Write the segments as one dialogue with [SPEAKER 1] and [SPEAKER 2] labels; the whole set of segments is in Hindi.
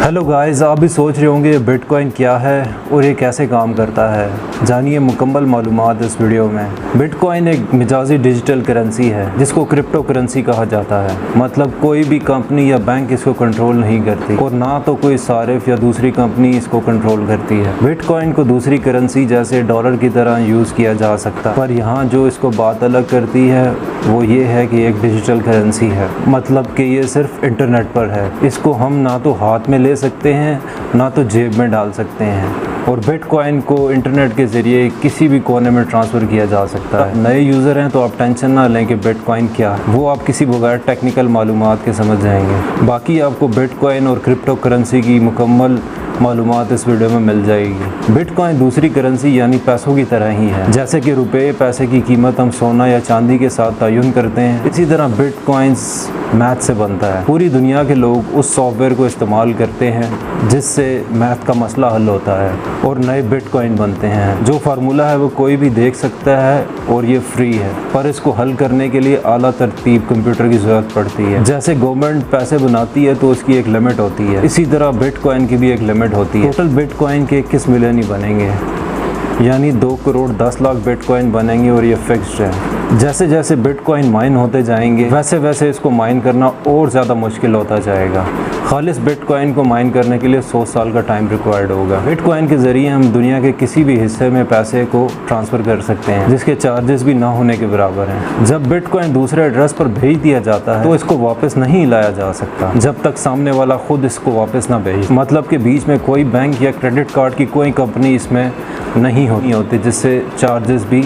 [SPEAKER 1] हेलो गाइस, आप भी सोच रहे होंगे बिटकॉइन क्या है और ये कैसे काम करता है। जानिए मुकम्मल मालूमात इस वीडियो में। बिटकॉइन एक मिजाजी डिजिटल करेंसी है जिसको क्रिप्टो करेंसी कहा जाता है। मतलब कोई भी कंपनी या बैंक इसको कंट्रोल नहीं करती और ना तो कोई सारिफ या दूसरी कंपनी इसको कंट्रोल करती है। बिटकॉइन को दूसरी करेंसी जैसे डॉलर की तरह यूज़ किया जा सकता, पर यहाँ जो इसको बात अलग करती है वो ये है कि एक डिजिटल करेंसी है। मतलब कि ये सिर्फ इंटरनेट पर है। इसको हम ना तो हाथ में ले सकते हैं ना तो जेब में डाल सकते हैं, और बिटकॉइन को इंटरनेट के ज़रिए किसी भी कोने में ट्रांसफ़र किया जा सकता है। नए यूज़र हैं तो आप टेंशन ना लें कि बिटकॉइन क्या है, वो आप किसी बगैर टेक्निकल मालूमात के समझ जाएंगे। बाकी आपको बिटकॉइन और क्रिप्टो करेंसी की मुकम्मल मालूमात इस वीडियो में मिल जाएगी। बिटकॉइन दूसरी करेंसी यानी पैसों की तरह ही है। जैसे कि रुपए पैसे की कीमत हम सोना या चांदी के साथ तयन करते हैं, इसी तरह बिटकॉइंस मैथ से बनता है। पूरी दुनिया के लोग उस सॉफ्टवेयर को इस्तेमाल करते हैं जिससे मैथ का मसला हल होता है और नए बिटकॉइन बनते हैं। जो फार्मूला है वो कोई भी देख सकता है और ये फ्री है, पर इसको हल करने के लिए आला तरतीब कंप्यूटर की ज़रूरत पड़ती है। जैसे गवर्नमेंट पैसे बनाती है तो उसकी एक लिमिट होती है, इसी तरह बिटकॉइन की भी एक लिमिट होती है। टोटल बिटकॉइन के 21 मिलियन ही बनेंगे, यानी 2 करोड़ 10 लाख बिटकॉइन बनेंगे और ये फिक्स्ड है। जैसे जैसे बिटकॉइन माइन होते जाएंगे वैसे वैसे इसको माइन करना और ज़्यादा मुश्किल होता जाएगा। खालिस बिटकॉइन को माइन करने के लिए 100 साल का टाइम रिक्वायर्ड होगा। बिटकॉइन के ज़रिए हम दुनिया के किसी भी हिस्से में पैसे को ट्रांसफ़र कर सकते हैं जिसके चार्जेस भी ना होने के बराबर हैं। जब बिटकॉइन दूसरे एड्रेस पर भेज दिया जाता है तो इसको वापस नहीं लाया जा सकता जब तक सामने वाला खुद इसको वापस ना भेजे। मतलब कि बीच में कोई बैंक या क्रेडिट कार्ड की कोई कंपनी इसमें नहीं होती जिससे चार्जेस भी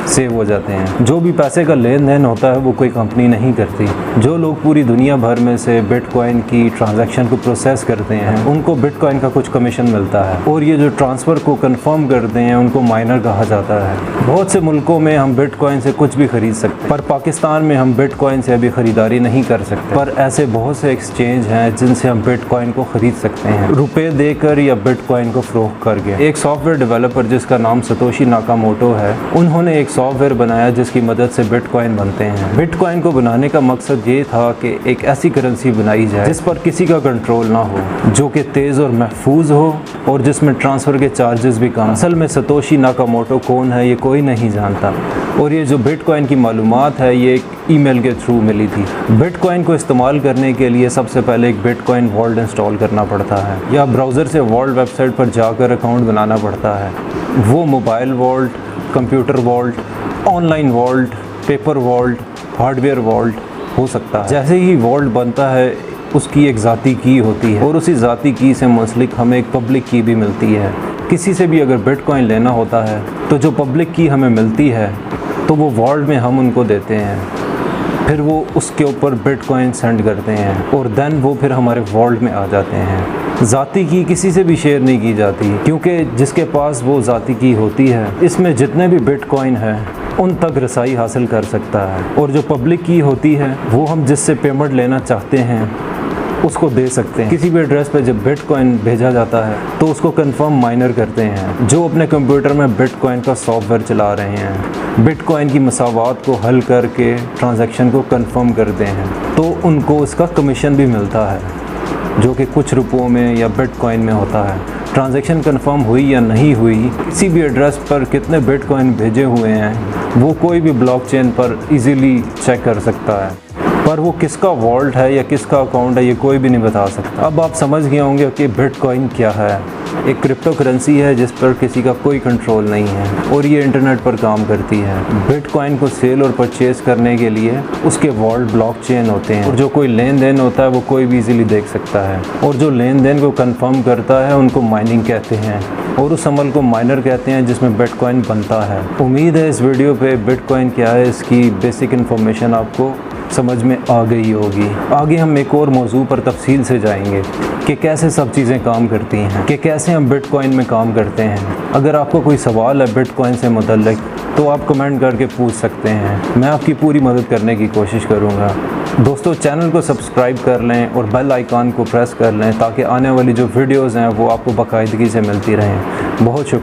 [SPEAKER 1] सेव हो जाते हैं। जो भी पैसे का लेन देन होता है वो कोई कंपनी नहीं करती। जो लोग पूरी दुनिया भर में से बिटकॉइन की ट्रांजैक्शन को प्रोसेस करते हैं उनको बिटकॉइन का कुछ कमीशन मिलता है, और ये जो ट्रांसफ़र को कंफर्म करते हैं उनको माइनर कहा जाता है। बहुत से मुल्कों में हम बिटकॉइन से कुछ भी खरीद सकते, पर पाकिस्तान में हम बिटकॉइन से अभी ख़रीदारी नहीं कर सकते। पर ऐसे बहुत से एक्सचेंज हैं जिनसे हम बिटकॉइन को ख़रीद सकते हैं, रुपये देकर या बिटकॉइन को फ़रोख्त करके। एक सॉफ्टवेयर डेवलपर जिसका नाम सतोशी नाकामोटो है, उन्होंने एक सॉफ्टवेयर बनाया जिसकी मदद से बिटकॉइन बनते हैं। बिटकॉइन को बनाने का मकसद ये था कि एक ऐसी करेंसी बनाई जाए जिस पर किसी का कंट्रोल ना हो, जो कि तेज़ और महफूज हो और जिसमें ट्रांसफ़र के चार्जेस भी कम। असल में सतोशी नाकामोटो कौन है ये कोई नहीं जानता, और ये जो बिटकॉइन की मालूमात है ये एक ईमेल के थ्रू मिली थी। बिटकॉइन को इस्तेमाल करने के लिए सबसे पहले एक बिटकॉइन वॉल्ट इंस्टॉल करना पड़ता है, या ब्राउज़र से वॉल्ट वेबसाइट पर जाकर अकाउंट बनाना पड़ता है। वो mobile vault, computer vault, online vault, paper vault, hardware vault हो सकता है। जैसे ही वॉल्ट बनता है उसकी एक ज़ाती की होती है, और उसी ज़ाती की से मुंसलिक हमें एक पब्लिक की भी मिलती है। किसी से भी अगर बिटकॉइन लेना होता है तो जो पब्लिक की हमें मिलती है तो वो वॉल्ट में हम उनको देते हैं, फिर वो उसके ऊपर बिटकॉइन सेंड करते हैं और देन वो फिर हमारे वॉल्ट में आ जाते हैं। ज़ाती की किसी से भी शेयर नहीं की जाती, क्योंकि जिसके पास वो ज़ाती की होती है इसमें जितने भी बिटकॉइन है उन तक रसाई हासिल कर सकता है, और जो पब्लिक की होती है वो हम जिससे पेमेंट लेना चाहते हैं उसको दे सकते हैं। किसी भी एड्रेस पे जब बिटकॉइन भेजा जाता है तो उसको कंफर्म माइनर करते हैं जो अपने कंप्यूटर में बिटकॉइन का सॉफ्टवेयर चला रहे हैं। बिटकॉइन की मसावात को हल करके ट्रांजैक्शन को कंफर्म करते हैं तो उनको इसका कमीशन भी मिलता है जो कि कुछ रुपयों में या बिटकॉइन में होता है। ट्रांजैक्शन कंफर्म हुई या नहीं हुई, किसी भी एड्रेस पर कितने बिटकॉइन भेजे हुए हैं वो कोई भी ब्लॉकचेन पर इजीली चेक कर सकता है, पर वो किसका वॉल्ट है या किसका अकाउंट है ये कोई भी नहीं बता सकता। अब आप समझ गए होंगे कि बिटकॉइन क्या है। एक क्रिप्टो करेंसी है जिस पर किसी का कोई कंट्रोल नहीं है और ये इंटरनेट पर काम करती है। बिटकॉइन को सेल और परचेज़ करने के लिए उसके वॉल्ट ब्लॉकचेन होते हैं, और जो कोई लेन देन होता है वो कोई भी इजीली देख सकता है, और जो लेन देन को कंफर्म करता है उनको माइनिंग कहते हैं, और उस अमल को माइनर कहते हैं जिसमें बिटकॉइन बनता है। उम्मीद है इस वीडियो पे बिटकॉइन क्या है इसकी बेसिक इन्फॉर्मेशन आपको समझ में आ गई होगी। आगे हम एक और मौजू पर तफसील से जाएंगे कि कैसे सब चीज़ें काम करती हैं, कि कैसे हम बिटकॉइन में काम करते हैं। अगर आपको कोई सवाल है बिटकॉइन से मुतल्लिक तो आप कमेंट करके पूछ सकते हैं, मैं आपकी पूरी मदद करने की कोशिश करूँगा। दोस्तों, चैनल को सब्सक्राइब कर लें और बेल आइकॉन को प्रेस कर लें ताकि आने वाली जो वीडियोज़ हैं वो आपको बाकायदगी से मिलती रहें। बहुत शुक्रिया।